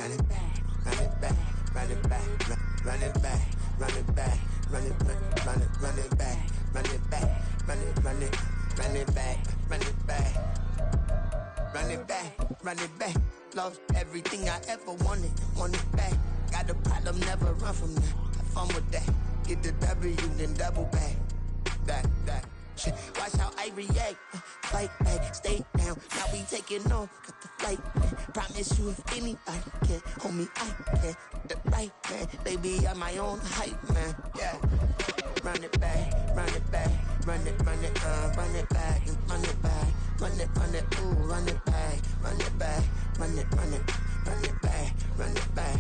run it back, run it back, run it back, run it back, run it back, run it back, run it back, run it back, run it back, run it back, run it back, run it back. Lost everything I ever wanted, want it back. Got a problem, never run from that. Have fun with that. Get the W, then double back. That. Shit. Watch how I react. Fight back, stay down. Now we taking off, got the flight. Promise you if anybody can, homie, I can. The right man, baby, I'm my own hype man. Yeah. Run it back, run it back, run it back, and run it back, run it, ooh, run it back, run it back, run it back, run it back.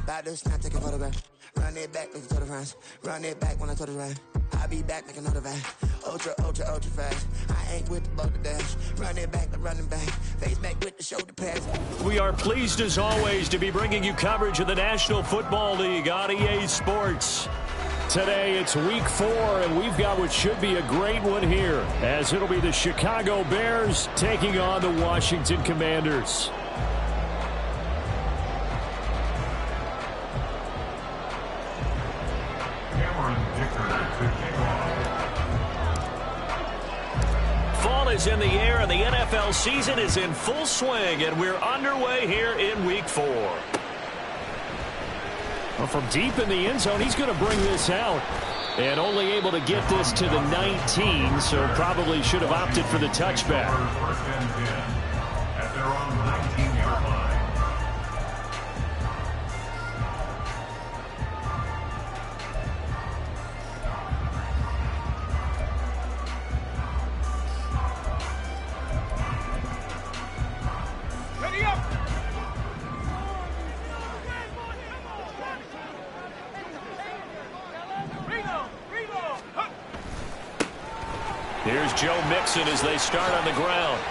Baddest, not take a photograph. Run it back, make it to the friends. Run it back when I told the right. I'll be back, make another van. Ultra fast. I ain't with the boat to dash. Run it back, like running back. Face back with the shoulder pads. We are pleased as always to be bringing you coverage of the National Football League on EA Sports. Today it's week 4, and we've got what should be a great one here, as it'll be the Chicago Bears taking on the Washington Commanders. Fall is in the air, and the NFL season is in full swing, and we're underway here in week 4. Well, from deep in the end zone, he's going to bring this out. And only able to get this to the 19, so probably should have opted for the touchback. First and 10 at their own 19-yard line. Here's Joe Mixon as they start on the ground.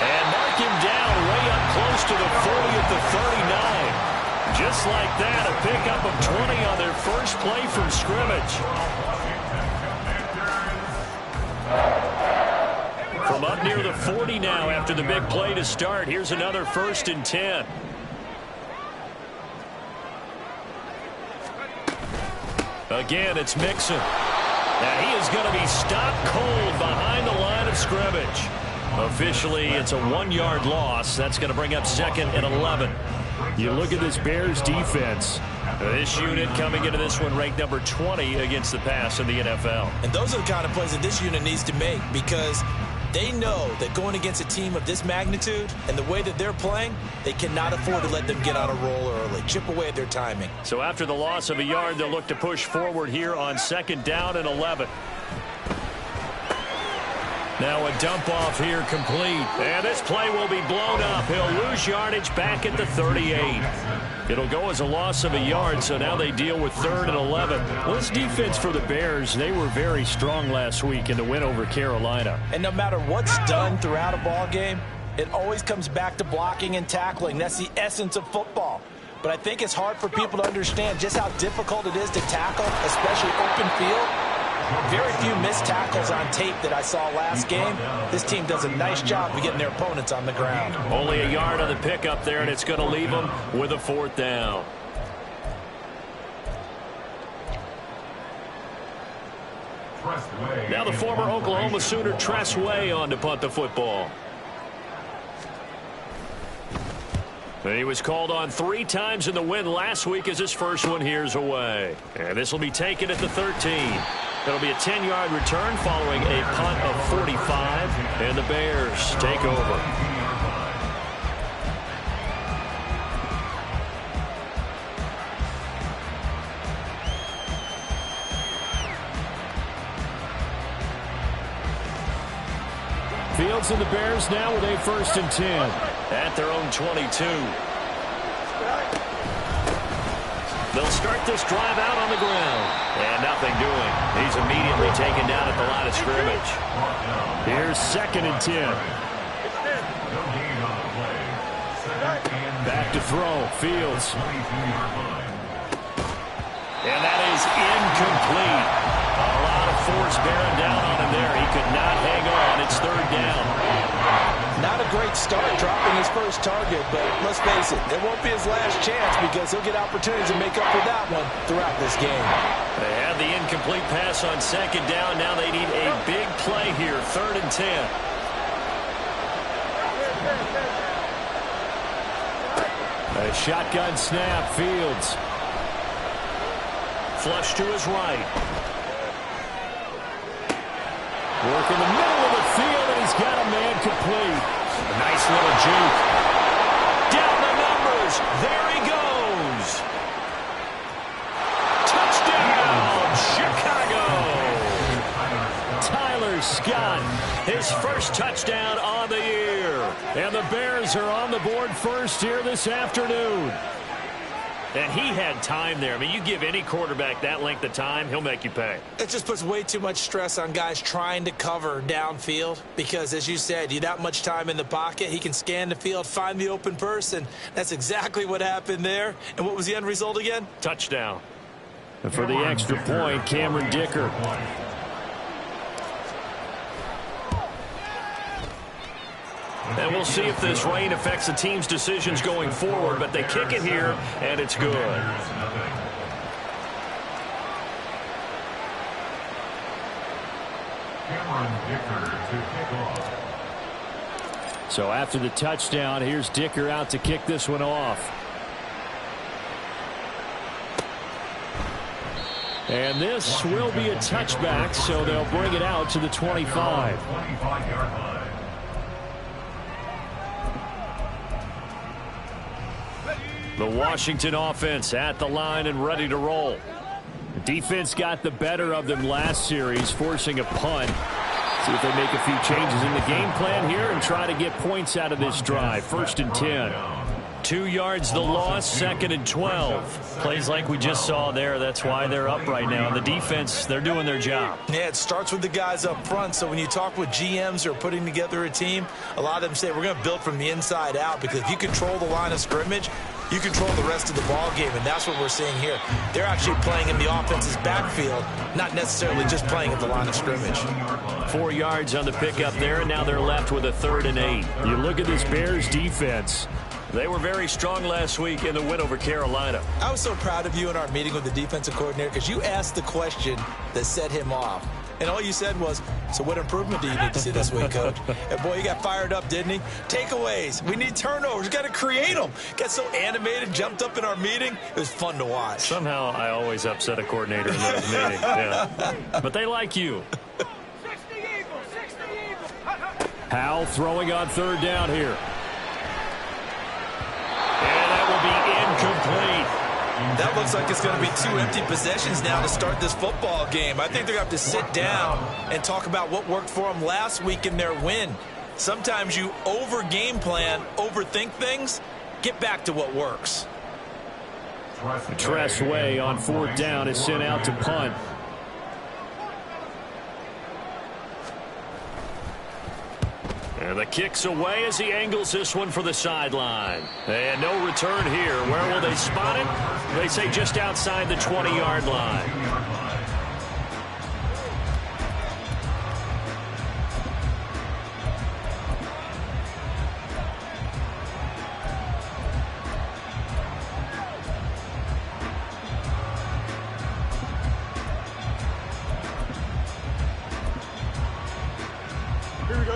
And mark him down way up close to the 40 at the 39. Just like that, a pickup of 20 on their first play from scrimmage. From up near the 40 now after the big play to start. Here's another 1st and 10. Again, it's Mixon. Now he is going to be stopped cold behind the line of scrimmage. Officially, it's a 1-yard loss. That's going to bring up 2nd and 11. You look at this Bears defense. This unit coming into this one ranked number 20 against the pass in the NFL. And those are the kind of plays that this unit needs to make, because they know that going against a team of this magnitude and the way that they're playing, they cannot afford to let them get on a roll early. Chip away at their timing. So after the loss of a yard, they'll look to push forward here on 2nd down and 11. Now a dump off here complete. And this play will be blown up. He'll lose yardage back at the 38. It'll go as a loss of a yard, so now they deal with 3rd and 11. Well, this defense for the Bears, they were very strong last week in the win over Carolina. And no matter what's done throughout a ball game, it always comes back to blocking and tackling. That's the essence of football. But I think it's hard for people to understand just how difficult it is to tackle, especially open field. Very few missed tackles on tape that I saw last game. This team does a nice job of getting their opponents on the ground. Only a yard on the pickup there, and it's going to leave them with a 4th down. Now the former Oklahoma Sooner Tress Way on to punt the football. He was called on 3 times in the win last week as his first one here's away. And this will be taken at the 13. It'll be a 10-yard return following a punt of 45, and the Bears take over. Fields and the Bears now with a 1st and 10 at their own 22. They'll start this drive out on the ground. And nothing doing. He's immediately taken down at the line of scrimmage. Here's 2nd and 10. Back to throw. Fields. And that is incomplete. A lot of force bearing down on him there. He could not hang on. It's 3rd down. Not a great start dropping his first target, but let's face it, it won't be his last chance because he'll get opportunities to make up for that one throughout this game. They had the incomplete pass on second down. Now they need a big play here, 3rd and 10. A shotgun snap, Fields. Flush to his right. Work in the middle of the field, and he's got a man complete. A nice little juke. Down the numbers. There he goes. Touchdown, Chicago. Tyler Scott, his first touchdown on the year. And the Bears are on the board first here this afternoon. And he had time there. I mean, you give any quarterback that length of time, he'll make you pay. It just puts way too much stress on guys trying to cover downfield because, as you said, you that much time in the pocket. He can scan the field, find the open person. That's exactly what happened there. And what was the end result again? Touchdown. And for the extra point, Cameron Dicker. And we'll see if this rain affects the team's decisions going forward, but they kick it here, and it's good. Cameron Dicker to kick off. So after the touchdown, here's Dicker out to kick this one off. And this will be a touchback, so they'll bring it out to the 25. 25-yard line. The Washington offense at the line and ready to roll. The defense got the better of them last series, forcing a punt. See if they make a few changes in the game plan here and try to get points out of this drive. 1st and 10. 2 yards the loss, 2nd and 12. Plays like we just saw there. That's why they're up right now. The defense, they're doing their job. Yeah, it starts with the guys up front. So when you talk with GMs who are putting together a team, a lot of them say we're going to build from the inside out because if you control the line of scrimmage, you control the rest of the ball game, and that's what we're seeing here. They're actually playing in the offense's backfield, not necessarily just playing at the line of scrimmage. 4 yards on the pickup there, and now they're left with a 3rd and 8. You look at this Bears defense. They were very strong last week in the win over Carolina. I was so proud of you in our meeting with the defensive coordinator because you asked the question that set him off. And all you said was, so what improvement do you need to see this week, Coach? And boy, he got fired up, didn't he? Takeaways. We need turnovers. We got to create them. Got so animated, jumped up in our meeting. It was fun to watch. Somehow I always upset a coordinator in those meetings. Yeah. But they like you. Howell throwing on 3rd down here. And that will be incomplete. That looks like it's going to be 2 empty possessions now to start this football game. I think they're going to have to sit down and talk about what worked for them last week in their win. Sometimes you over-game plan, overthink things. Get back to what works. Tress Way on 4th down is sent out to punt. And the kick's away as he angles this one for the sideline. And no return here. Where will they spot it? They say just outside the 20-yard line.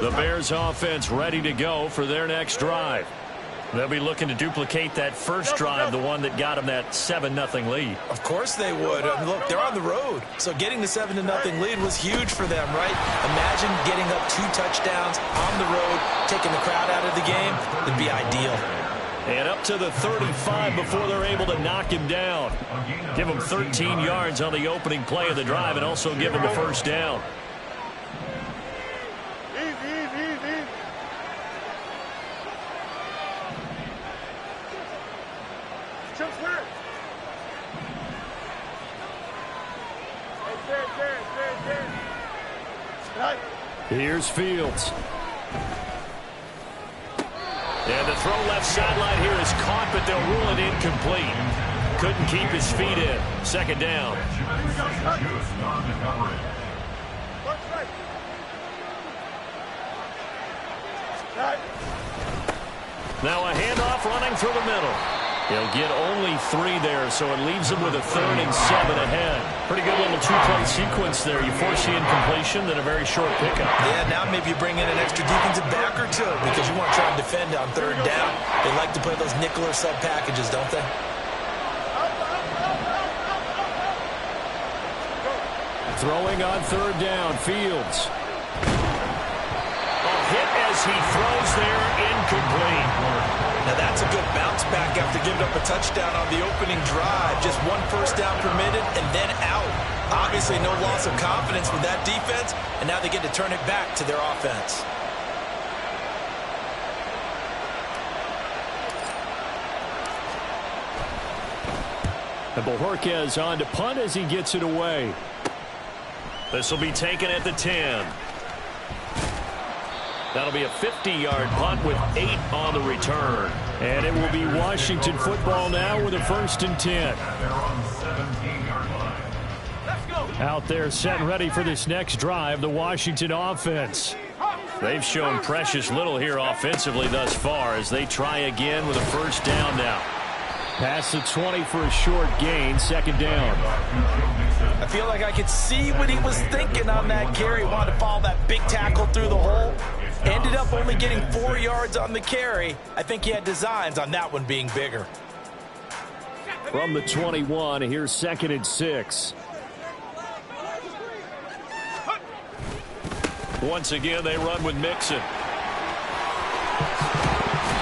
The Bears offense ready to go for their next drive. They'll be looking to duplicate that first drive, the one that got them that 7-0 lead. Of course they would. I mean, look, they're on the road. So getting the 7-0 lead was huge for them, right? Imagine getting up 2 touchdowns on the road, taking the crowd out of the game. It'd be ideal. And up to the 35 before they're able to knock him down. Give him 13 yards on the opening play of the drive and also give him the first down. Here's Fields. And the throw left sideline here is caught, but they'll rule it incomplete. Couldn't keep his feet in. 2nd down. Now a handoff running through the middle. He'll get only 3 there, so it leaves him with a 3rd and 7 ahead. Pretty good little 2-play sequence there. You force the incompletion, then a very short pickup. Yeah, now maybe you bring in an extra defensive back or 2 because you want to try and defend on 3rd down. They like to play those nickel or sub packages, don't they? Throwing on 3rd down, Fields. A hit as he throws there, incomplete. Now that's a good bounce back after giving up a touchdown on the opening drive. Just 1 first down permitted and then out. Obviously no loss of confidence with that defense, and now they get to turn it back to their offense. And Bojorquez on to punt as he gets it away. This will be taken at the 10. That'll be a 50-yard punt with 8 on the return. And it will be Washington football now with a 1st and 10. Out there set and ready for this next drive, the Washington offense. They've shown precious little here offensively thus far as they try again with a 1st down now. Past the 20 for a short gain, 2nd down. I feel like I could see what he was thinking on that carry. Wanted to follow that big tackle through the hole. Ended up only getting 4 yards on the carry. I think he had designs on that one being bigger. From the 21, here's 2nd and 6. Once again, they run with Mixon.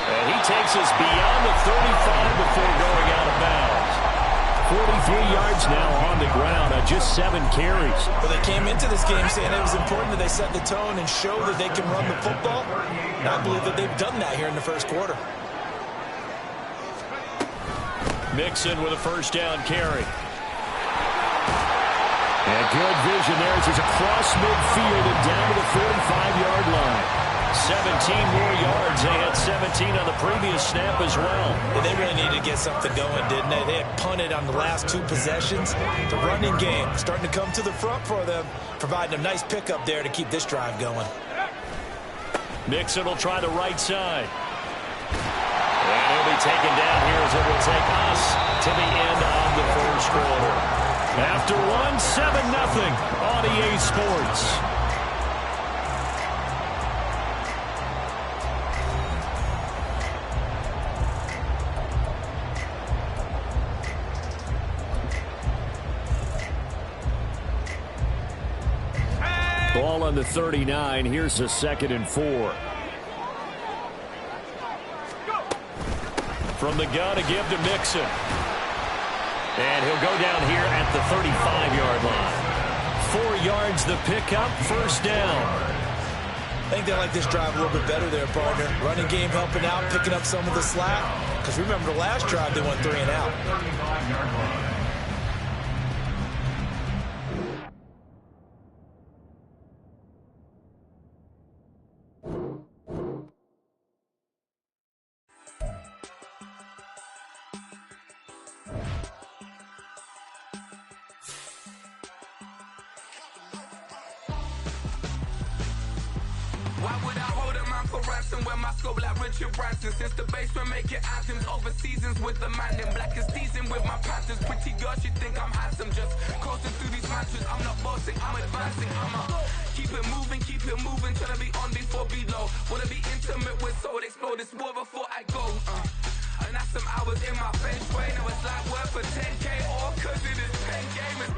And he takes us beyond the 35 before going out of bounds. 43 yards now on the ground on just 7 carries. Well, they came into this game saying it was important that they set the tone and show that they can run the football. And I believe that they've done that here in the 1st quarter. Mixon with a 1st down carry. And good vision there as he's across midfield and down to the 45-yard line. 17 more yards. They had 17 on the previous snap as well. Yeah, they really needed to get something going, didn't they? They had punted on the last 2 possessions. The running game starting to come to the front for them, providing a nice pickup there to keep this drive going. Mixon will try the right side. And he'll be taken down here as it will take us to the end of the 1st quarter. After 1, 7-0 on EA Sports. Ball on the 39. Here's a 2nd and 4. From the gun to give to Mixon. And he'll go down here at the 35-yard line. 4 yards the pickup, 1st down. I think they like this drive a little bit better there, partner. Running game helping out, picking up some of the slack. Because remember the last drive, they went 3 and out. Why would I hold a man for ransom when my scope like Richard Branson? Since the basement making anthems over seasons with the man in black is teasing with my panthers. Pretty girl, she think I'm handsome. Just coasting through these mantras. I'm not bossing, I'm advancing. I'ma keep it moving, trying to be on before below. Wanna be intimate with soul, explode this war before I go. And that's some hours in my feng shui. Now it's like work for 10K or cause it is 10 gamers.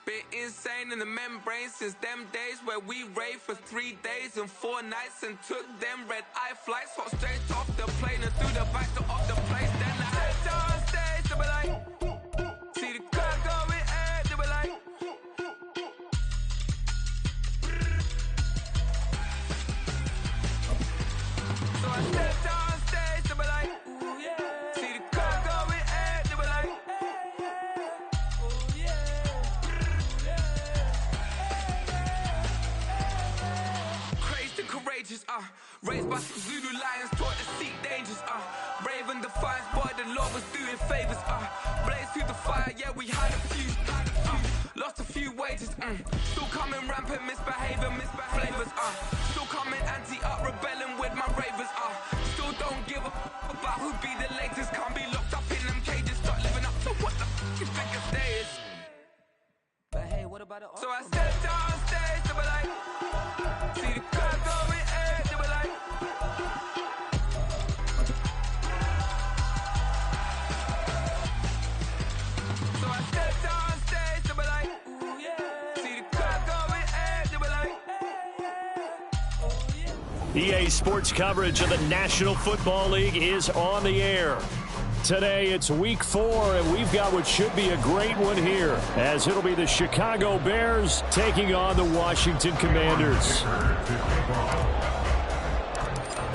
Been insane in the membrane since them days where we raved for 3 days and 4 nights and took them red-eye flights, hot straight off the plane and through the back door of the place. Then I head on stage, they be like, see the crowd going air, they be like, so I stepped on stage, they be like, ooh yeah, see the crowd going air, they be like, ooh yeah. Courageous, raised by some Zulu lions, taught to seek dangers, brave and defiant, boy, the Lord was doing favors, blaze through the fire, yeah, we had a few, lost lost a few wages. Still coming rampant, misbehaving, flavors. Still coming anti-up, rebelling with my ravers. Still don't give a about who be the latest. Can't be locked up in them cages. Start living up to what the you think a day is. But hey, what about it? So I stepped on stage, they were like, see the crowd going air, they were like. So I stepped on stage, they were like, ooh yeah. See the crowd going air, they were like, oh yeah. EA Sports coverage of the National Football League is on the air. Today it's week 4, and we've got what should be a great one here, as it'll be the Chicago Bears taking on the Washington Commanders.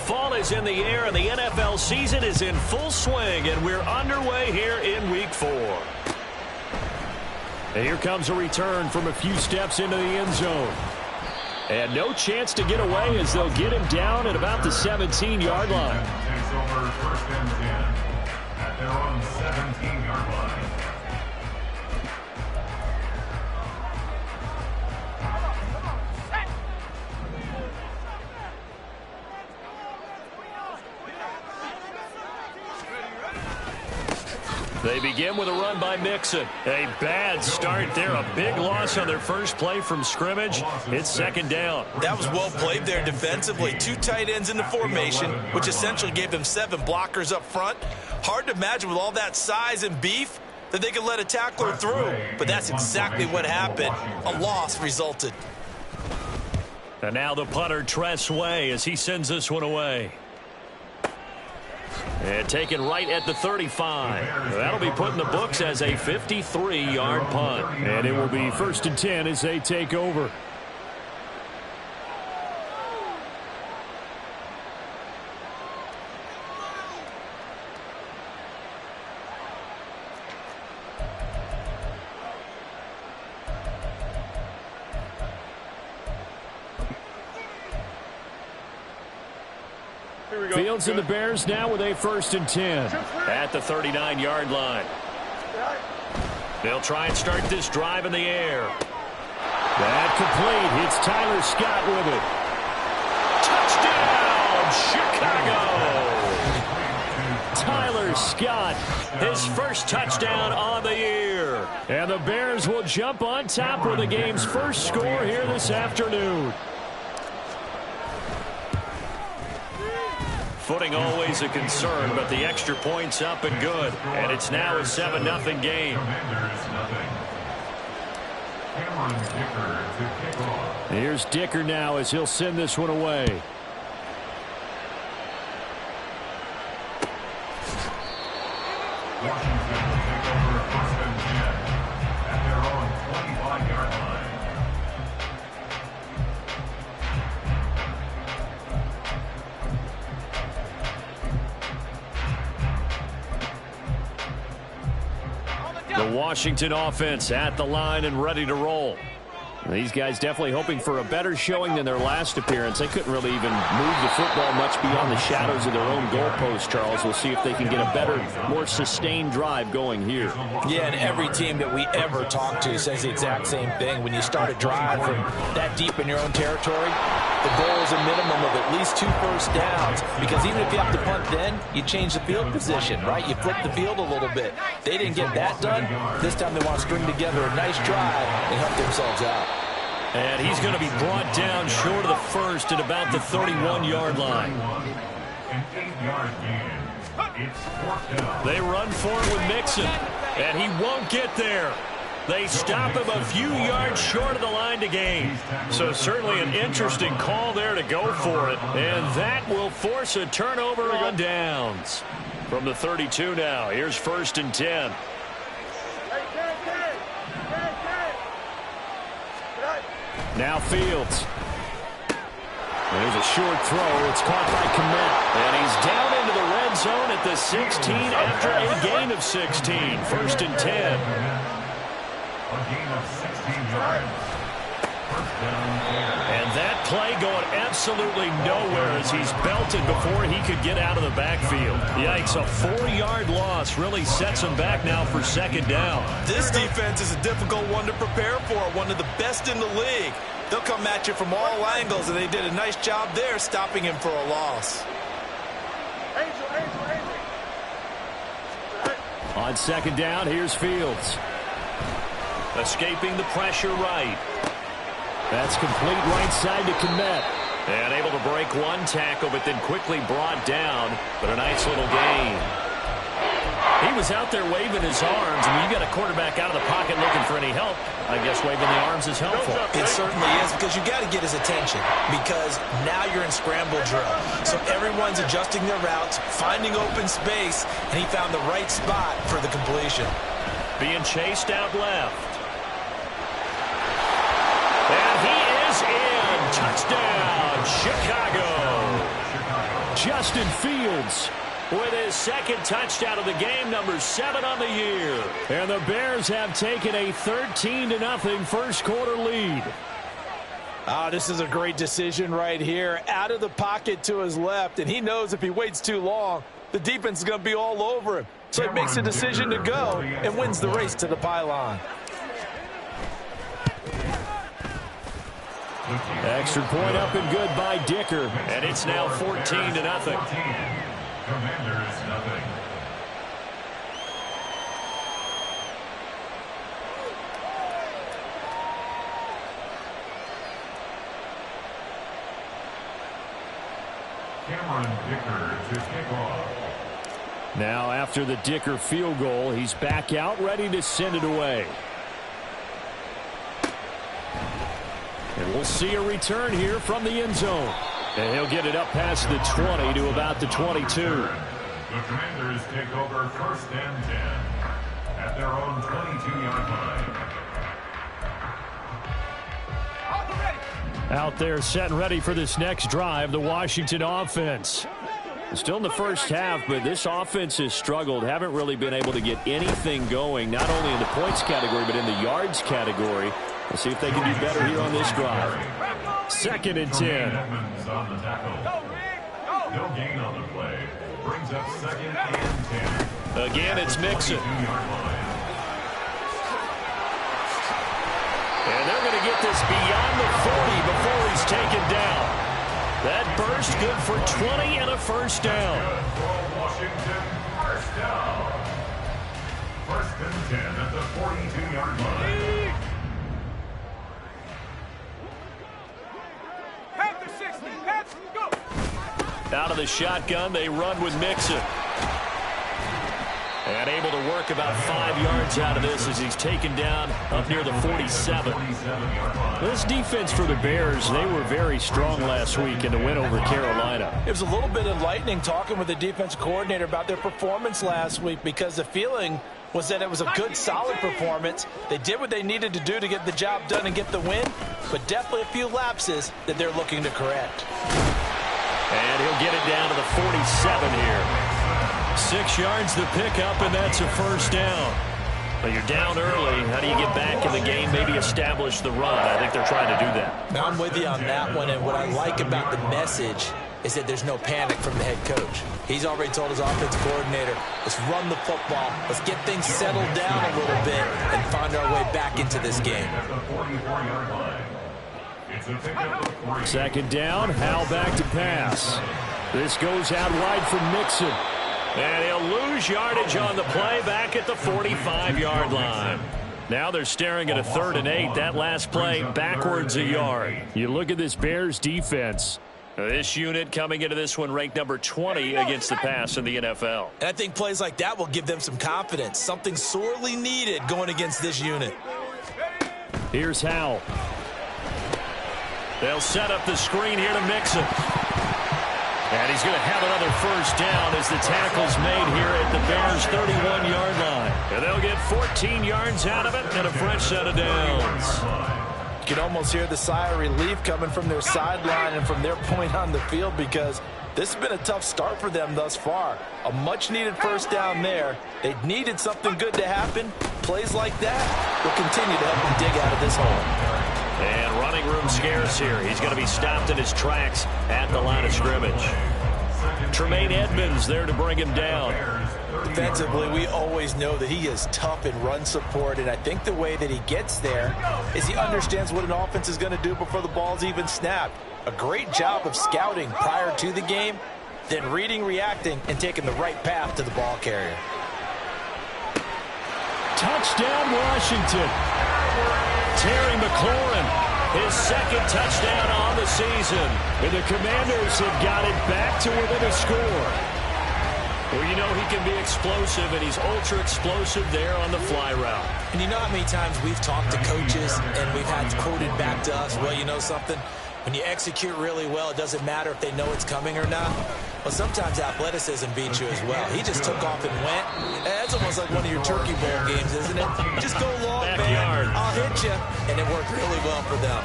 Fall is in the air, and the NFL season is in full swing, and we're underway here in week 4. And here comes a return from a few steps into the end zone. And no chance to get away as they'll get him down at about the 17-yard line. Takes over first and 10 at their own 17-yard line. They begin with a run by Mixon. A bad start there. A big loss on their first play from scrimmage. It's second down. That was well played there defensively. 2 tight ends in the formation, which essentially gave them 7 blockers up front. Hard to imagine with all that size and beef that they could let a tackler through. But that's exactly what happened. A loss resulted. And now the punter, Tress Way, as he sends this one away. And taken right at the 35. That'll be put in the books as a 53-yard punt. And it will be first and 10 as they take over. Fields and the Bears now with a first and 10 at the 39-yard line. They'll try and start this drive in the air. That complete. It's Tyler Scott with it. Touchdown, Chicago! Tyler Scott, his first touchdown on the year. And the Bears will jump on top with the game's first score here this afternoon. Footing always a concern, but the extra point's up and good. And it's now a 7-0 game. Here's Dicker now as he'll send this one away. Washington will take over first and 10 at their own 25-yard line. The Washington offense at the line and ready to roll. These guys definitely hoping for a better showing than their last appearance. They couldn't really even move the football much beyond the shadows of their own goalpost, Charles. We'll see if they can get a better, more sustained drive going here. Yeah, and every team that we ever talk to says the exact same thing. When you start a drive from that deep in your own territory, the goal is a minimum of at least 2 first downs, because even if you have to punt then, you change the field position, right? You flip the field a little bit. They didn't get that done. This time they want to string together a nice drive and help themselves out. And he's going to be brought down short of the first at about the 31-yard line. An 8-yard gain. It's fourth down. They run for it with Mixon, and he won't get there. They stop him a few yards short of the line to gain. So certainly an interesting call there to go for it. And that will force a turnover on downs. From the 32 now, here's first and 10. Now Fields. There's a short throw. It's caught by Kmet. And he's down into the red zone at the 16 after a gain of 16. First and 10. A gain of 16 yards. And that play going absolutely nowhere as he's belted before he could get out of the backfield. Yikes, a 4-yard loss really sets him back now for second down. This defense is a difficult one to prepare for, one of the best in the league. They'll come at you from all angles, and they did a nice job there stopping him for a loss. On second down, here's Fields. Escaping the pressure right. That's complete right side to Kmet. And able to break one tackle, but then quickly brought down. But a nice little gain. He was out there waving his arms. I mean, you got a quarterback out of the pocket looking for any help. I guess waving the arms is helpful. It certainly is, because you got to get his attention, because now you're in scramble drill. So everyone's adjusting their routes, finding open space, and he found the right spot for the completion. Being chased out left. And he is in. Touchdown, Chicago. Justin Fields with his second touchdown of the game, number 7 on the year. And the Bears have taken a 13-0 first quarter lead. This is a great decision right here. Out of the pocket to his left, and he knows if he waits too long, the defense is going to be all over him. So he makes a decision to go and wins the race to the pylon. Extra point up and good by Dicker. And it's now 14-0. Commanders, nothing. Cameron Dicker to kick off. Now after the Dicker field goal, he's back out ready to send it away. And we'll see a return here from the end zone. And he'll get it up past the 20 to about the 22. The Commanders take over 1st and 10 at their own 22-yard line. Out there set and ready for this next drive, the Washington offense. Still in the first half, but this offense has struggled. Haven't really been able to get anything going, not only in the points category, but in the yards category. We'll see if they can do better here on this drive. 2nd and 10. Edmonds on the tackle. No gain on the play. Brings up 2nd and 10. Again, it's Mixon. And they're going to get this beyond the 40 before he's taken down. That burst good for 20 and a first down. Washington, first down. 1st and 10 at the 42-yard line. Out of the shotgun, they run with Mixon. And able to work about 5 yards out of this as he's taken down up near the 47. This defense for the Bears, they were very strong last week in the win over Carolina. It was a little bit enlightening talking with the defensive coordinator about their performance last week, because the feeling was that it was a good, solid performance. They did what they needed to do to get the job done and get the win, but definitely a few lapses that they're looking to correct. And he'll get it down to the 47 here. 6 yards the pickup, and that's a first down. But you're down early. How do you get back in the game, maybe establish the run? I think they're trying to do that. Now, I'm with you on that one, and what I like about the message is that there's no panic from the head coach. He's already told his offensive coordinator, let's run the football, let's get things settled down a little bit and find our way back into this game. Second down, Howell back to pass. This goes out wide for Mixon. And he'll lose yardage on the play back at the 45-yard line. Now they're staring at a 3rd and 8. That last play backwards a yard. You look at this Bears defense. This unit coming into this one ranked number 20 against the pass in the NFL. And I think plays like that will give them some confidence. Something sorely needed going against this unit. Here's Howell. They'll set up the screen here to Mixon. And he's going to have another first down as the tackle's made here at the Bears' 31-yard line. And they'll get 14 yards out of it and a fresh set of downs. You can almost hear the sigh of relief coming from their sideline and from their point on the field, because this has been a tough start for them thus far. A much-needed first down there. They needed something good to happen. Plays like that will continue to help them dig out of this hole. And running room scarce here. He's going to be stopped in his tracks at the line of scrimmage. Tremaine Edmonds there to bring him down. Defensively, we always know that he is tough in run support, and I think the way that he gets there is he understands what an offense is going to do before the ball's even snapped. A great job of scouting prior to the game, then reading, reacting, and taking the right path to the ball carrier. Touchdown, Washington. Terry McLaurin, his second touchdown on the season. And the Commanders have got it back to within a score. Well, you know he can be explosive, and he's ultra-explosive there on the fly route. And you know how many times we've talked to coaches and we've had quoted back to us, well, you know something? When you execute really well, it doesn't matter if they know it's coming or not. Well, sometimes athleticism beats you as well. He just took off and went. That's almost like one of your Turkey Bowl games, isn't it? Just go long, Backyard. man. I'll hit you. And it worked really well for them.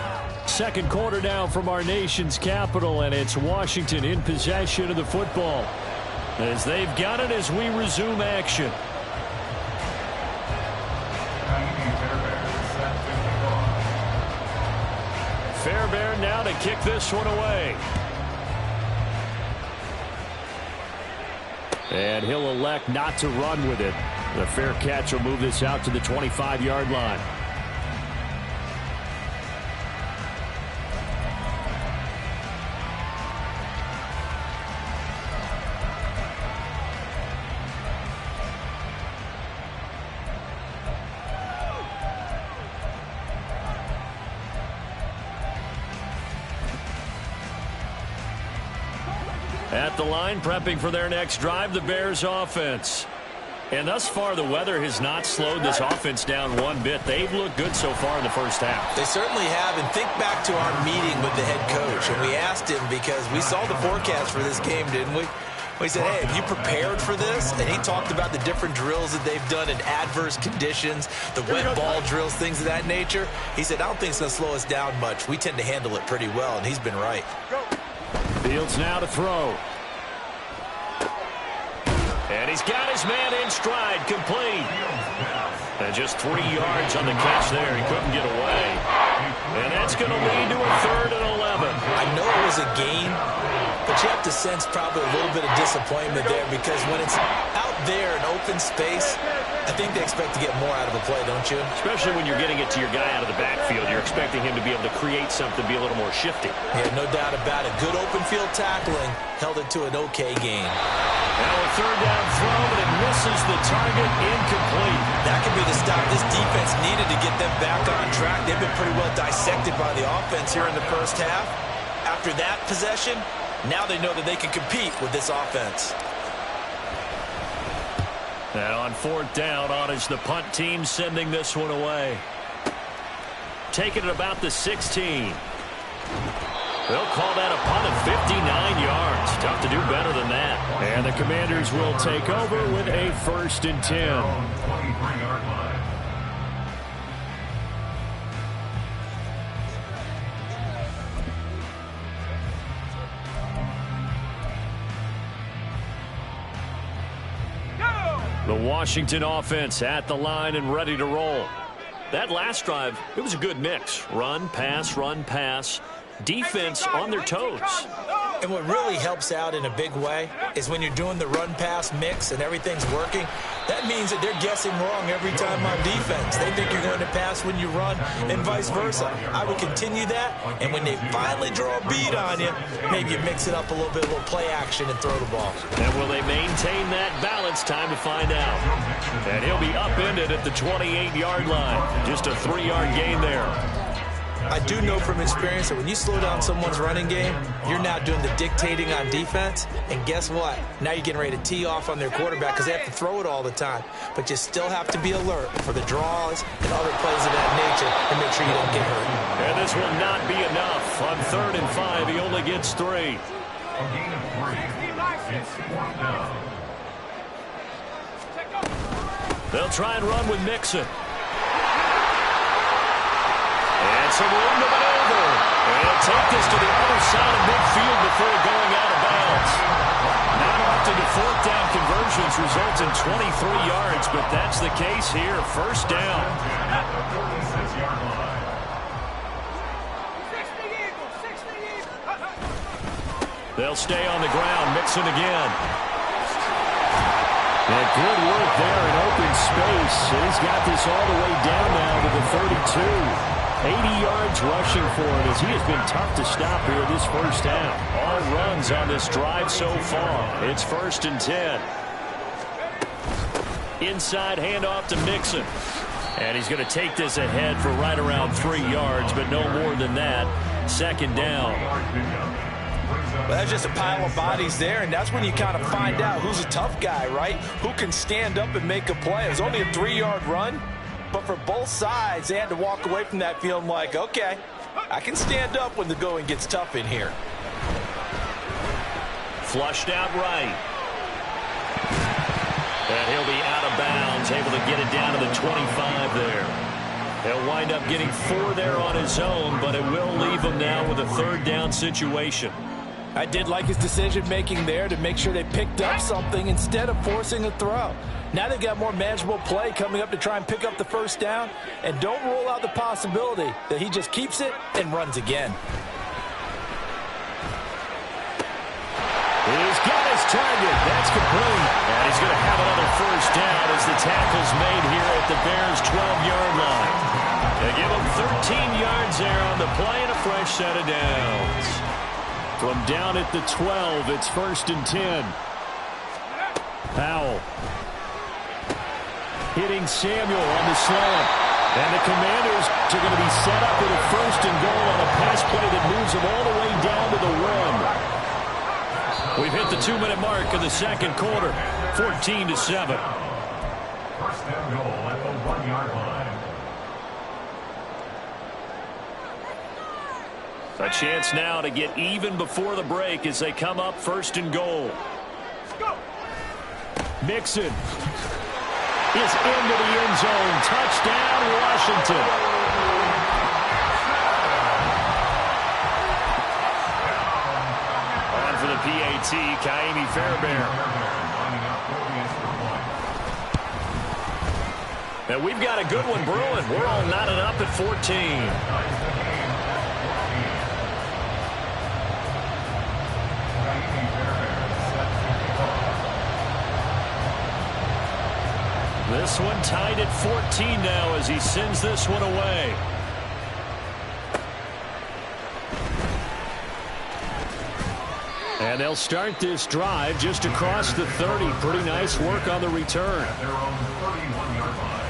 Second quarter now from our nation's capital, and it's Washington in possession of the football as they've got it as we resume action. Fairbairn now to kick this one away. And he'll elect not to run with it. The fair catch will move this out to the 25-yard line. At the line, prepping for their next drive, the Bears offense. And thus far, the weather has not slowed this offense down one bit. They've looked good so far in the first half. They certainly have. And think back to our meeting with the head coach. And we asked him because we saw the forecast for this game, didn't we? We said, hey, have you prepared for this? And he talked about the different drills that they've done in adverse conditions, the wet ball drills, things of that nature. He said, I don't think it's going to slow us down much. We tend to handle it pretty well, and he's been right. Fields now to throw. And he's got his man in stride, complete. And just 3 yards on the catch there. He couldn't get away. And that's going to lead to a 3rd and 11. I know it was a gain, but you have to sense probably a little bit of disappointment there because when it's out there in open space, I think they expect to get more out of a play, don't you? Especially when you're getting it to your guy out of the backfield. You're expecting him to be able to create something, be a little more shifty. Yeah, no doubt about it. Good open field tackling held it to an okay game. Now a 3rd down throw, but it misses the target, incomplete. That could be the stop this defense needed to get them back on track. They've been pretty well dissected by the offense here in the first half. After that possession, now they know that they can compete with this offense. And on 4th down, on is the punt team sending this one away. Taking it about the 16. They'll call that a punt of 59 yards. Tough to do better than that. And the Commanders will take over with a 1st and 10. 23-yard line. The Washington offense at the line and ready to roll. That last drive, it was a good mix. Run, pass, defense on their toes. And what really helps out in a big way is when you're doing the run-pass mix and everything's working, that means that they're guessing wrong every time on defense. They think you're going to pass when you run and vice versa. I would continue that, and when they finally draw a beat on you, maybe you mix it up a little bit, a little play action and throw the ball. And will they maintain that balance? Time to find out. And he'll be upended at the 28-yard line. Just a 3-yard gain there. I do know from experience that when you slow down someone's running game, you're now doing the dictating on defense. And guess what? Now you're getting ready to tee off on their quarterback because they have to throw it all the time. But you still have to be alert for the draws and other plays of that nature and make sure you don't get hurt. And this will not be enough. On 3rd and 5, he only gets 3. A gain of 3. It's 4th down. They'll try and run with Mixon. And some room to maneuver. And he'll take this to the other side of midfield before going out of bounds. Not often do 4th down conversions result in 23 yards, but that's the case here. 1st down. At the 46-yard line. They'll stay on the ground. Mixon again. And good work there in open space. He's got this all the way down now to the 32. 80 yards rushing for him as he has been tough to stop here this first half. All runs on this drive so far. It's 1st and 10. Inside handoff to Mixon. And he's going to take this ahead for right around 3 yards, but no more than that. 2nd down. Well, that's just a pile of bodies there, and that's when you kind of find out who's a tough guy, right? Who can stand up and make a play. It was only a 3-yard run, but for both sides, they had to walk away from that feeling like, okay, I can stand up when the going gets tough in here. Flushed out right. And he'll be out of bounds, able to get it down to the 25 there. He'll wind up getting 4 there on his own, but it will leave him now with a 3rd down situation. I did like his decision-making there to make sure they picked up something instead of forcing a throw. Now they've got more manageable play coming up to try and pick up the 1st down, and don't rule out the possibility that he just keeps it and runs again. He's got his target. That's complete. And he's going to have another 1st down as the tackle's made here at the Bears' 12-yard line. They give him 13 yards there on the play and a fresh set of downs. From down at the 12, it's 1st and 10. Powell hitting Samuel on the slant. And the Commanders are going to be set up with a 1st and goal on a pass play that moves them all the way down to the 1. We've hit the 2-minute mark in the 2nd quarter. 14-7. 1st and goal at the 1-yard line. A chance now to get even before the break as they come up 1st and goal. Mixon is into the end zone. Touchdown, Washington. On for the PAT, Ka'imi Fairbairn. And we've got a good one brewing. We're all knotted up at 14. This one tied at 14 now as he sends this one away. And they'll start this drive just across the 30. Pretty nice work on the return. At their own 31-yard line.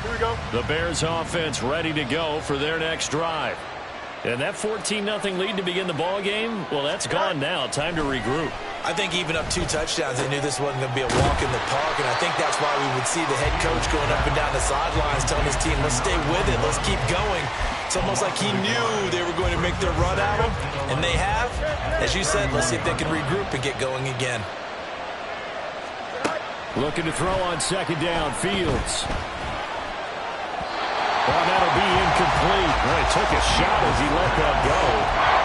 Here we go. The Bears offense ready to go for their next drive. And that 14-0 lead to begin the ball game, well, that's gone now. Time to regroup. I think even up 2 touchdowns, they knew this wasn't going to be a walk in the park, and I think that's why we would see the head coach going up and down the sidelines telling his team, let's stay with it, let's keep going. It's almost like he knew they were going to make their run at him, and they have. As you said, let's see if they can regroup and get going again. Looking to throw on 2nd down, Fields. Well, that'll be incomplete. Well, he took a shot as he let that go.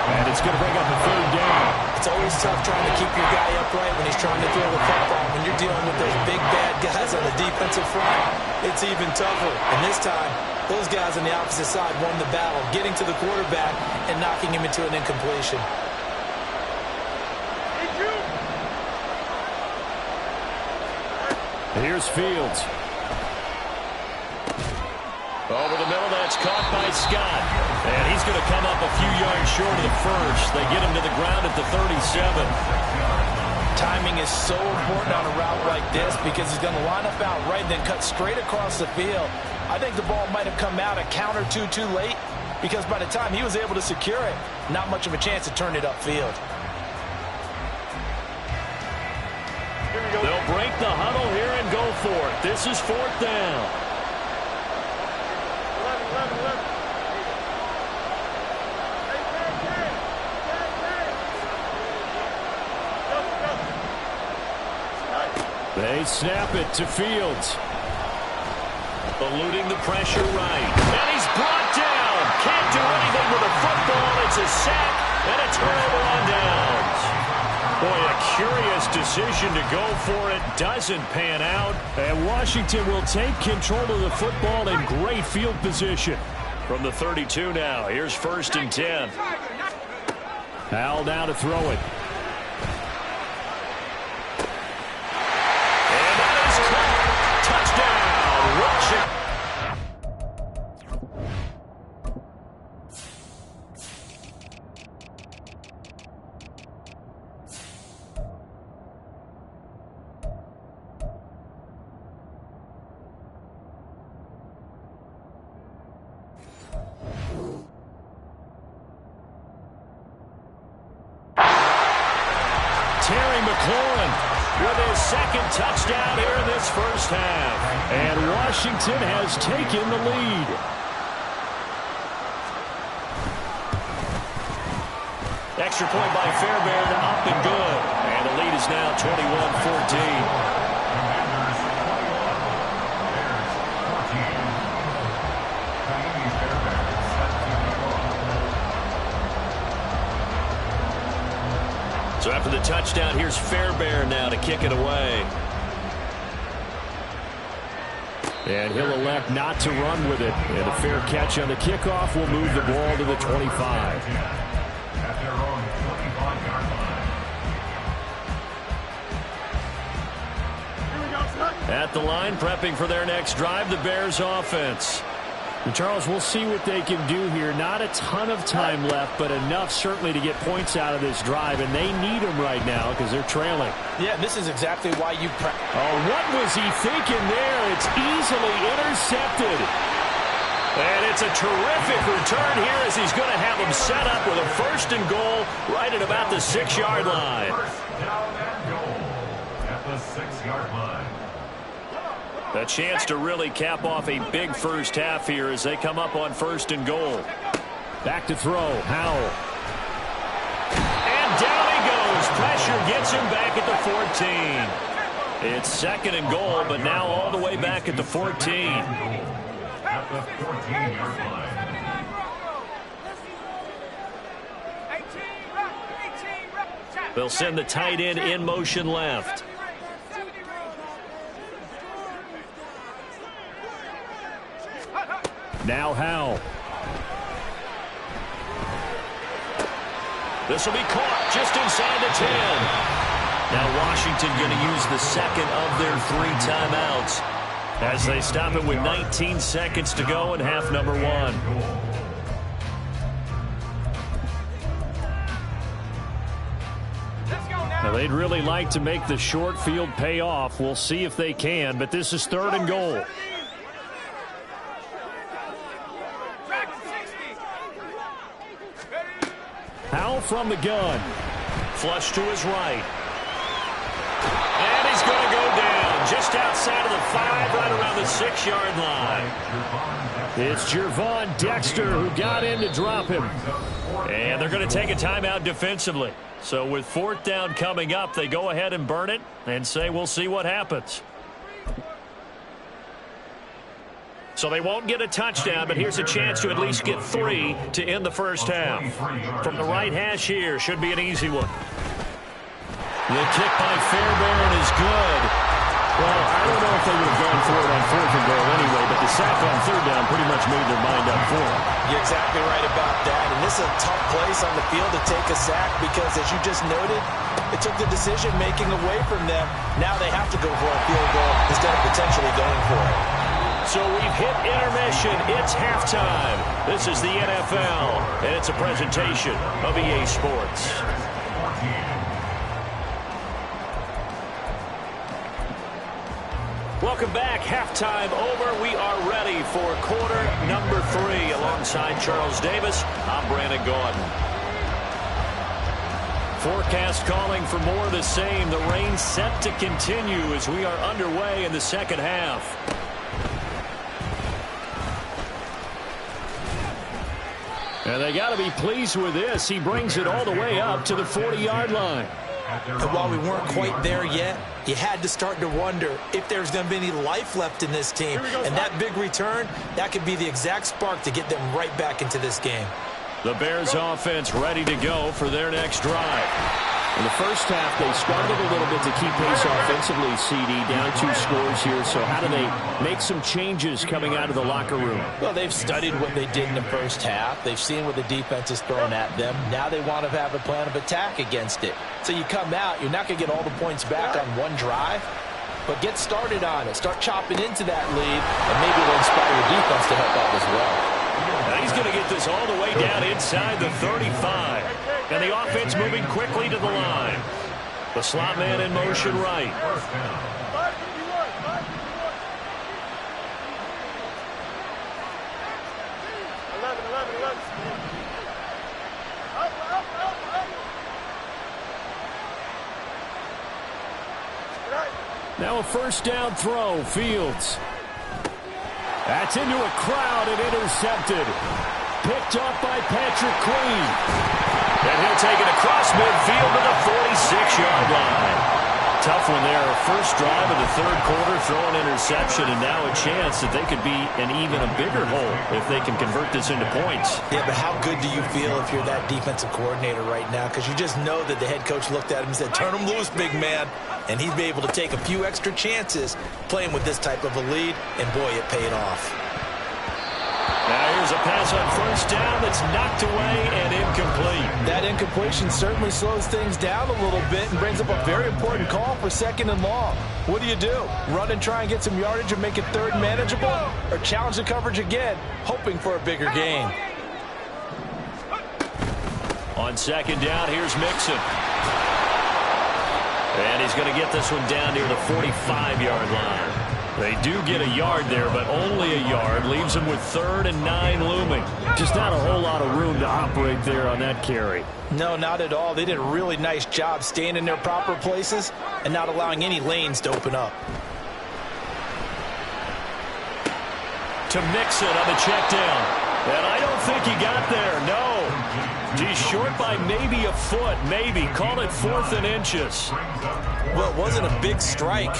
And it's going to bring up a 3rd down. It's always tough trying to keep your guy upright when he's trying to throw the football. When you're dealing with those big, bad guys on the defensive front, it's even tougher. And this time, those guys on the opposite side won the battle, getting to the quarterback and knocking him into an incompletion. Here's Fields. Over the middle, that's caught by Scott. And he's going to come up a few yards short of the 1st. They get him to the ground at the 37. Timing is so important on a route like this because he's going to line up out right and then cut straight across the field. I think the ball might have come out a count or two too late because by the time he was able to secure it, not much of a chance to turn it upfield. They'll break the huddle here and go for it. This is 4th down. They snap it to Fields. Eluding the pressure right. And he's brought down. Can't do anything with the football. It's a sack and a turnover on downs. Boy, a curious decision to go for it. Doesn't pan out. And Washington will take control of the football in great field position. From the 32 now, here's 1st and 10. Howell now to throw it. And that is caught. Touchdown, Washington. With his 2nd touchdown here in this first half. And Washington has taken the lead. Extra point by Fairbairn, up and good. And the lead is now 21-14. So after the touchdown, here's Fairbairn now to kick it away. And he'll elect not to run with it. And a fair catch on the kickoff will move the ball to the 25. At the line, prepping for their next drive, the Bears offense. And Charles, we'll see what they can do here. Not a ton of time left, but enough certainly to get points out of this drive, and they need them right now because they're trailing. Yeah, this is exactly why you... Oh, what was he thinking there? It's easily intercepted. And it's a terrific return here as he's going to have them set up with a 1st and goal right at about the 6-yard line. First down and goal at the 6-yard line. A chance to really cap off a big first half here as they come up on 1st and goal. Back to throw, Howell. And down he goes. Pressure gets him back at the 14. It's 2nd and goal, but now all the way back at the 14. At the 14-yard line. They'll send the tight end in motion left. Now Howell. This will be caught just inside the 10. Now Washington going to use the 2nd of their 3 timeouts as they stop it with 19 seconds to go in half number 1. Now they'd really like to make the short field pay off. We'll see if they can, but this is 3rd and goal. Howell from the gun. Flush to his right. And he's going to go down just outside of the 5, right around the 6-yard line. It's Gervon Dexter who got in to drop him. And they're going to take a timeout defensively. So with 4th down coming up, they go ahead and burn it and say we'll see what happens. So they won't get a touchdown, but here's a chance to at least get 3 to end the first half. From the right hash here, should be an easy one. The kick by Fairbairn is good. Well, I don't know if they would have gone for it on 4th and goal anyway, but the sack on 3rd down pretty much made their mind up for it. You're exactly right about that, and this is a tough place on the field to take a sack because, as you just noted, it took the decision-making away from them. Now they have to go for a field goal instead of potentially going for it. So we've hit intermission. It's halftime. This is the NFL, and it's a presentation of EA Sports. Welcome back. Halftime over. We are ready for quarter number 3. Alongside Charles Davis, I'm Brandon Gaudin. Forecast calling for more of the same. The rain set to continue as we are underway in the second half. And they got to be pleased with this. He brings it all the way up to the 40-yard line. And while we weren't quite there yet, you had to start to wonder if there's going to be any life left in this team. And that big return, that could be the exact spark to get them right back into this game. The Bears offense ready to go for their next drive. In the first half, they struggled a little bit to keep pace offensively, CD, down 2 scores here. So how do they make some changes coming out of the locker room? Well, they've studied what they did in the first half. They've seen what the defense is throwing at them. Now they want to have a plan of attack against it. So you come out, you're not going to get all the points back on one drive, but get started on it. Start chopping into that lead, and maybe it'll inspire your defense to help out as well. Now he's going to get this all the way down inside the 35. And the offense moving quickly to the line. The slot man in motion right. Now a first down throw, Fields. That's into a crowd and intercepted. Picked off by Patrick Queen. And he'll take it across midfield to the 46-yard line. Tough one there. First drive of the third quarter, throw an interception, and now a chance that they could be in even a bigger hole if they can convert this into points. Yeah, but how good do you feel if you're that defensive coordinator right now? Because you just know that the head coach looked at him and said, turn him loose, big man. And he'd be able to take a few extra chances playing with this type of a lead, and boy, it paid off. Now here's a pass on first down that's knocked away and incomplete. That incompletion certainly slows things down a little bit and brings up a very important call for 2nd and long. What do? Run and try and get some yardage and make it third manageable? Or challenge the coverage again, hoping for a bigger gain? On 2nd down, here's Mixon. And he's going to get this one down near the 45-yard line. They do get a yard there, but only a yard. Leaves them with 3rd and 9 looming. Just not a whole lot of room to operate there on that carry. No, not at all. They did a really nice job staying in their proper places and not allowing any lanes to open up. To Mixon on the check down. And I don't think he got there. No. He's short by maybe a foot, maybe. Call it 4th and inches. Well, it wasn't a big strike,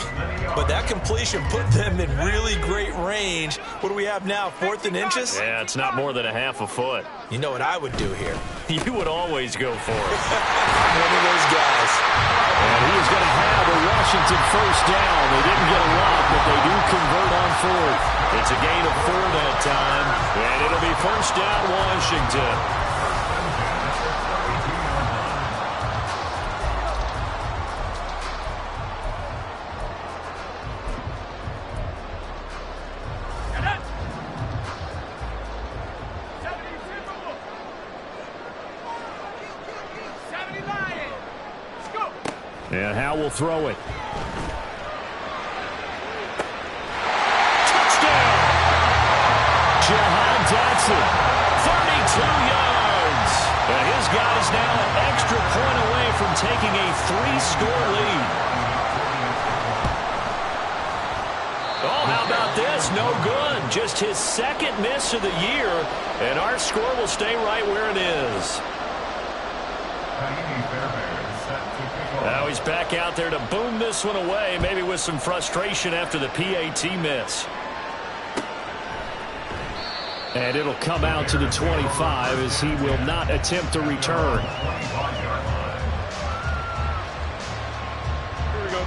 but that completion put them in really great range. What do we have now, 4th and inches? Yeah, it's not more than a half a foot. You know what I would do here? You would always go for it. One of those guys. And he is going to have a Washington first down. They didn't get a lot, but they do convert on 4th. It's a gain of 4 that time, and it'll be first down Washington. And Howe will throw it. Touchdown! Jahan Dotson, 32 yards. And his guy's now an extra point away from taking a 3-score lead. Oh, how about this? No good. Just his 2nd miss of the year. And our score will stay right where it is. Now he's back out there to boom this one away, maybe with some frustration after the PAT miss. And it'll come out to the 25 as he will not attempt to return.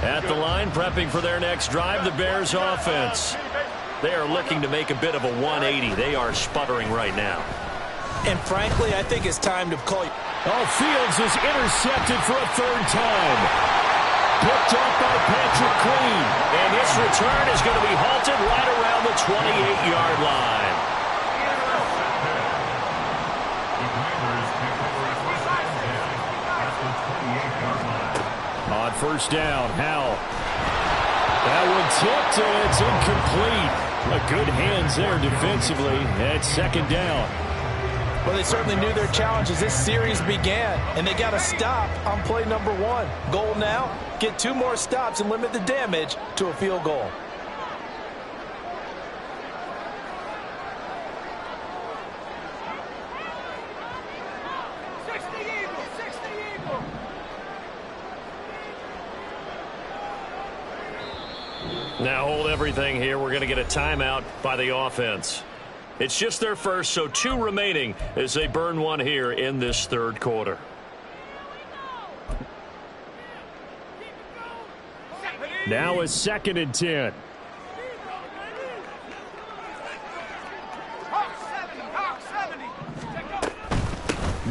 At the line, prepping for their next drive, the Bears offense. They are looking to make a bit of a 180. They are sputtering right now. And frankly, I think it's time to call. Oh, Fields is intercepted for a 3rd time. Picked up by Patrick Queen. And this return is going to be halted right around the 28-yard line. On first down, Howell. That one tipped, and it's incomplete. A good hands there defensively at 2nd down. Well, they certainly knew their challenge as this series began, and they got a stop on play number 1. Goal now, get 2 more stops and limit the damage to a field goal. Now hold everything here. We're going to get a timeout by the offense. It's just their first, so 2 remaining as they burn one here in this 3rd quarter. Now a 2nd and 10.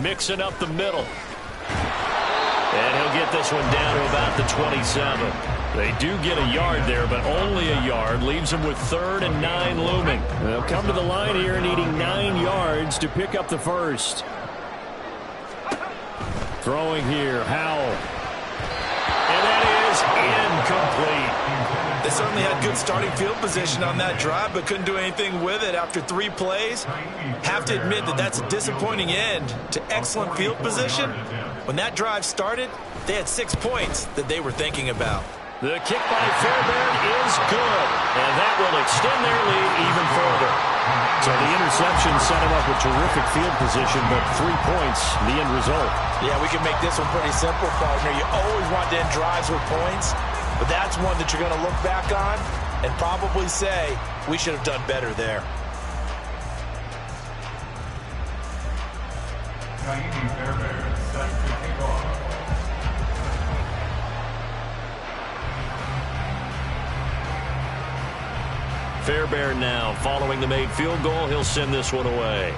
Mixing up the middle. And he'll get this one down to about the 27. They do get a yard there, but only a yard. Leaves them with 3rd and 9 looming. They'll come to the line here needing 9 yards to pick up the first. Throwing here, Howell. And that is incomplete. They certainly had good starting field position on that drive, but couldn't do anything with it after 3 plays. Have to admit that that's a disappointing end to excellent field position. When that drive started, they had 6 points that they were thinking about. The kick by Fairbairn is good, and that will extend their lead even further. So the interception set him up with terrific field position, but 3 points, the end result. Yeah, we can make this one pretty simple, partner. You always want to end drives with points, but that's one that you're going to look back on and probably say, we should have done better there. Naimi Fairbairn set to kick off. Fairbairn now following the made field goal. He'll send this one away.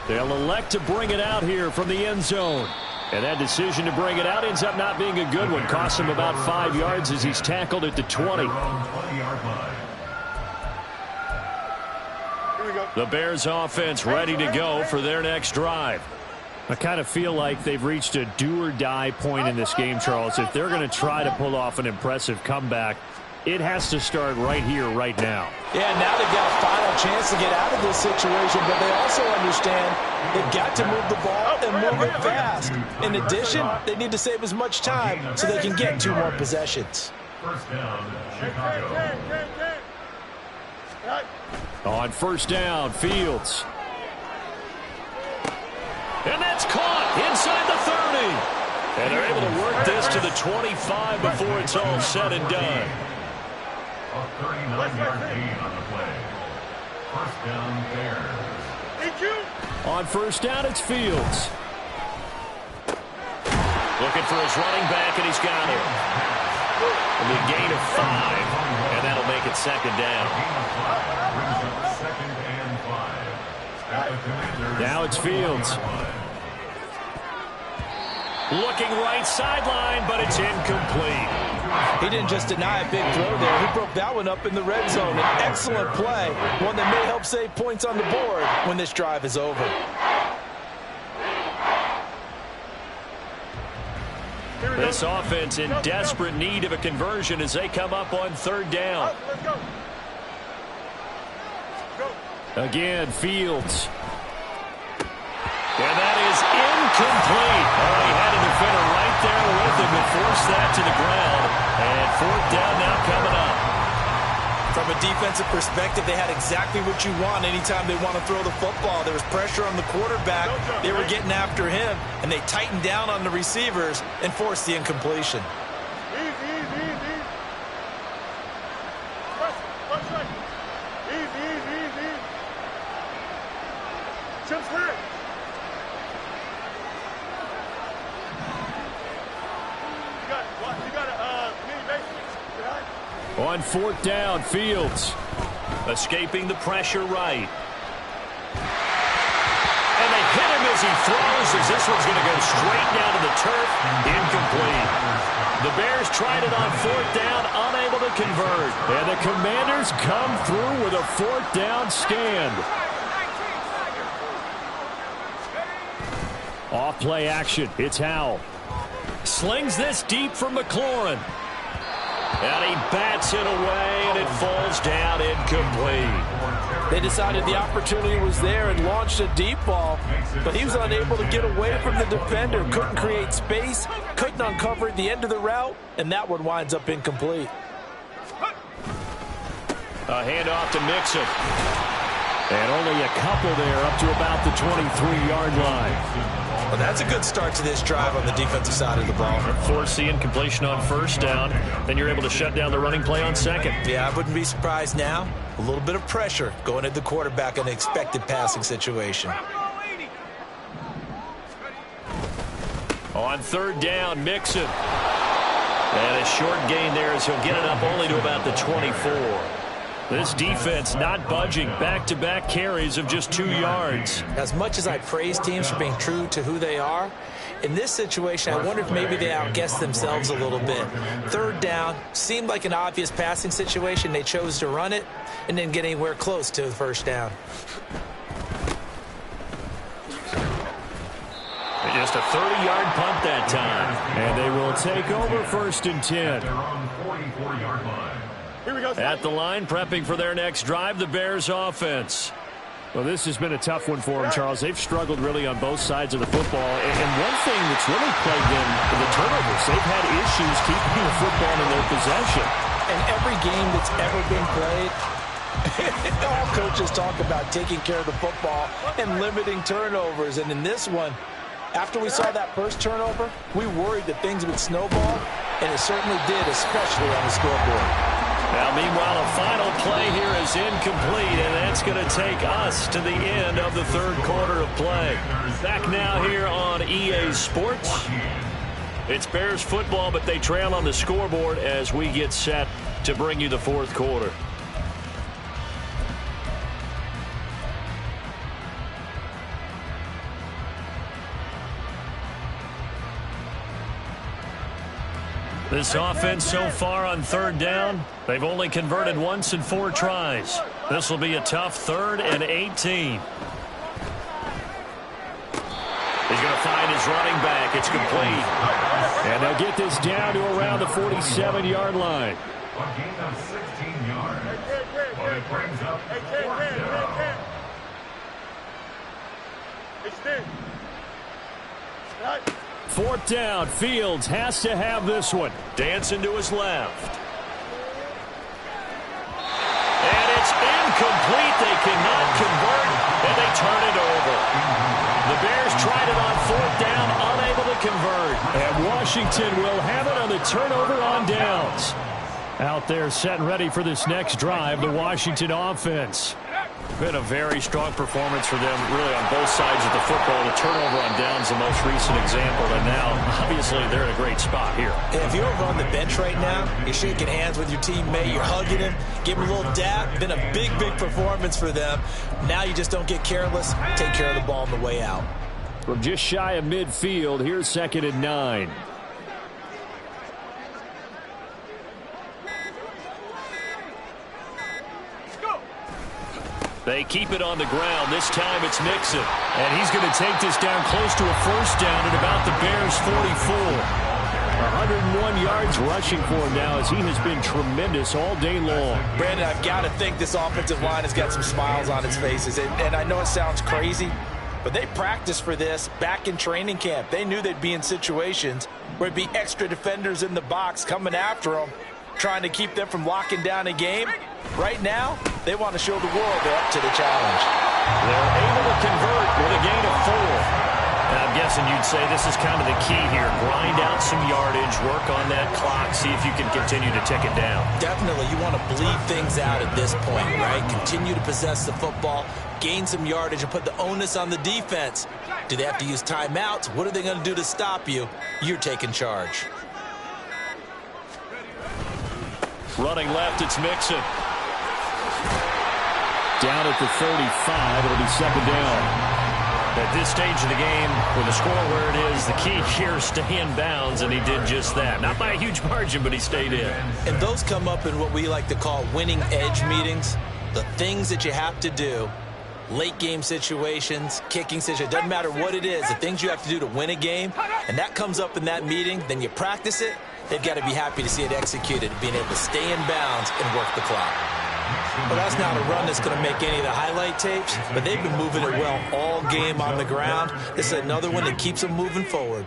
They'll elect to bring it out here from the end zone. And that decision to bring it out ends up not being a good one. Costs him about 5 yards as he's tackled at the 20. The Bears offense ready to go for their next drive. I kind of feel like they've reached a do-or-die point in this game, Charles. If they're going to try to pull off an impressive comeback, it has to start right here, right now. Yeah, now they've got a final chance to get out of this situation, but they also understand they've got to move the ball and move it fast. In addition, they need to save as much time so they can get 2 more possessions. First down, Chicago. On first down, Fields. And that's caught inside the 30. And they're able to work this to the 25 before it's all said and done. A 39-yard gain on the play. First down, Bears. On first down, it's Fields. Looking for his running back, and he's got him. And the gain of 5, and that'll make it 2nd down. Brings up 2nd and 5. At the Commanders. Now it's Fields. Looking right sideline, but it's incomplete. He didn't just deny a big throw there. He broke that one up in the red zone. An excellent play, one that may help save points on the board when this drive is over. This offense in desperate need of a conversion as they come up on 3rd down. Again, Fields. And that is incomplete. Oh, he had a defender right there with him and forced that to the ground. And 4th down now coming up. From a defensive perspective, they had exactly what you want anytime they want to throw the football. There was pressure on the quarterback. They were getting after him, and they tightened down on the receivers and forced the incompletion. On 4th down, Fields. Escaping the pressure right. And they hit him as he throws, as this one's going to go straight down to the turf. Incomplete. The Bears tried it on 4th down, unable to convert. And the Commanders come through with a 4th down stand. Off play action. It's Howell. Slings this deep from McLaurin. And he bats it away, and it falls down incomplete. They decided the opportunity was there and launched a deep ball, but he was unable to get away from the defender, couldn't create space, couldn't uncover the end of the route, and that one winds up incomplete. A handoff to Mixon. And only a couple there up to about the 23-yard line. Well, that's a good start to this drive on the defensive side of the ball. Force the incompletion on 1st down. Then you're able to shut down the running play on 2nd. Yeah, I wouldn't be surprised now. A little bit of pressure going at the quarterback in an expected passing situation. On third down, Mixon. And a short gain there as he'll get it up only to about the 24. This defense not budging. Back-to-back carries of just 2 yards. As much as I praise teams for being true to who they are, in this situation, I wonder if maybe they outguessed themselves a little bit. Third down seemed like an obvious passing situation. They chose to run it and didn't get anywhere close to the first down. Just a 30-yard punt that time. And they will take over 1st and 10. They're on 44-yard line. Here we go. At the line, prepping for their next drive, the Bears offense. Well, this has been a tough one for them, Charles. They've struggled really on both sides of the football. And one thing that's really plagued them are the turnovers. They've had issues keeping the football in their possession. And every game that's ever been played, all coaches talk about taking care of the football and limiting turnovers. And in this one, after we saw that first turnover, we worried that things would snowball, and it certainly did, especially on the scoreboard. Now, meanwhile, a final play here is incomplete, and that's going to take us to the end of the third quarter of play. Back now here on EA Sports. It's Bears football, but they trail on the scoreboard as we get set to bring you the fourth quarter. This offense so far on third down, they've only converted once in 4 tries. This will be a tough 3rd and 18. He's going to find his running back. It's complete. And they'll get this down to around the 47-yard line. A gain of 16 yards. But it brings up 4th down. Extend. Right. 4th down. Fields has to have this one. Dancing to his left. And it's incomplete. They cannot convert, and they turn it over. The Bears tried it on 4th down, unable to convert. And Washington will have it on the turnover on downs. Out there set and ready for this next drive, the Washington offense. Been a very strong performance for them, really, on both sides of the football. The turnover on downs, the most recent example, and now, obviously, they're in a great spot here. And if you're over on the bench right now, you're shaking hands with your teammate, you're hugging him, give him a little dap. Been a big, big performance for them. Now you just don't get careless. Take care of the ball on the way out. From just shy of midfield, here's 2nd and 9. They keep it on the ground. This time it's Mixon. And he's going to take this down close to a 1st down at about the Bears' 44. 101 yards rushing for him now as he has been tremendous all day long. Brandon, I've got to think this offensive line has got some smiles on its faces. And I know it sounds crazy, but they practiced for this back in training camp. They knew they'd be in situations where it'd be extra defenders in the box coming after them, trying to keep them from locking down a game. Right now, they want to show the world they're up to the challenge. They're able to convert with a gain of 4. And I'm guessing you'd say this is kind of the key here. Grind out some yardage, work on that clock, see if you can continue to tick it down. Definitely, you want to bleed things out at this point, right? Continue to possess the football, gain some yardage, and put the onus on the defense. Do they have to use timeouts? What are they going to do to stop you? You're taking charge. Running left, it's Mixon. Down at the 35, it'll be 2nd down. At this stage of the game, with the score where it is, the key here is stay in bounds, and he did just that. Not by a huge margin, but he stayed in. And those come up in what we like to call winning edge meetings. The things that you have to do, late game situations, kicking situations, doesn't matter what it is, the things you have to do to win a game, and that comes up in that meeting, then you practice it. They've got to be happy to see it executed, being able to stay in bounds and work the clock. Well, that's not a run that's going to make any of the highlight tapes, but they've been moving it well all game on the ground. This is another one that keeps them moving forward.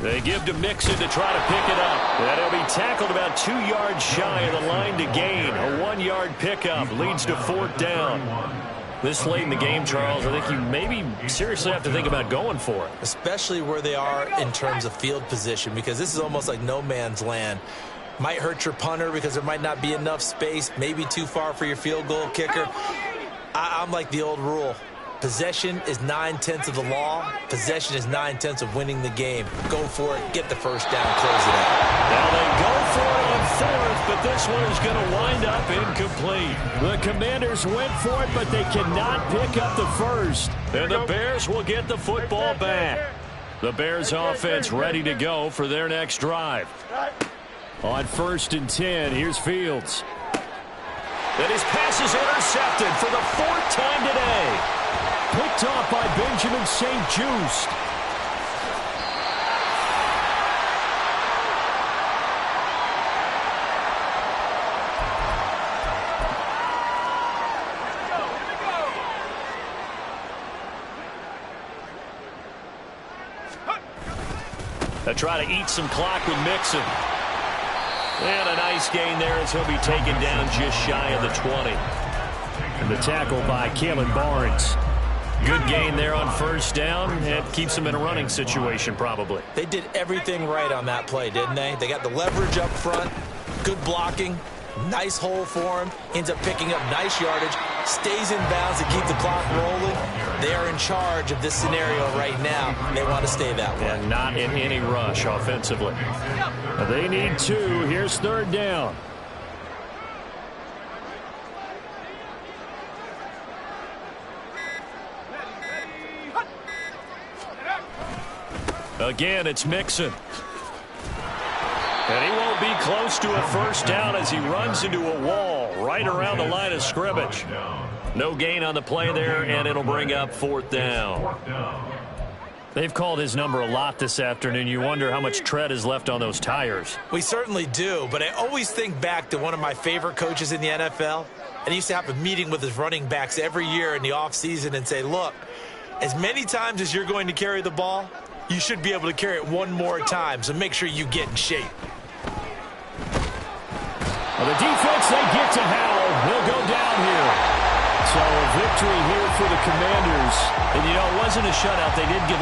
They give to Mixon to try to pick it up. That'll be tackled about 2 yards shy of the line to gain. A 1-yard pickup leads to 4th down. This late in the game, Charles, I think you maybe seriously have to think about going for it. Especially where they are in terms of field position, because this is almost like no man's land. Might hurt your punter because there might not be enough space, maybe too far for your field goal kicker. I'm like the old rule. Possession is 9/10 of the law. Possession is 9/10 of winning the game. Go for it. Get the first down. Close it out. Now they go for it on fourth, but this one is going to wind up incomplete. The Commanders went for it, but they cannot pick up the first. And the Bears will get the football back. The Bears offense ready to go for their next drive. On 1st and 10, here's Fields. And his pass is intercepted for the 4th time today. Picked off by Benjamin St-Juste. They'll try to eat some clock with Mixon. And a nice gain there as he'll be taken down just shy of the 20. And the tackle by Kalen Barnes. Good gain there on 1st down. It keeps him in a running situation probably. They did everything right on that play, didn't they? They got the leverage up front, good blocking, nice hole for him, ends up picking up nice yardage, stays in bounds to keep the clock rolling. They are in charge of this scenario right now. They want to stay that way. And not in any rush offensively. They need 2. Here's 3rd down. Again, it's Mixon. And he won't be close to a 1st down as he runs into a wall right around the line of scrimmage. No gain on the play there, and it'll bring up 4th down. They've called his number a lot this afternoon. You wonder how much tread is left on those tires. We certainly do, but I always think back to one of my favorite coaches in the NFL. And he used to have a meeting with his running backs every year in the offseason and say, look, as many times as you're going to carry the ball, you should be able to carry it one more time, so make sure you get in shape. Well, the defense, they get to Howell. He'll go down here. So a victory here for the Commanders. And, you know, it wasn't a shutout. They did give up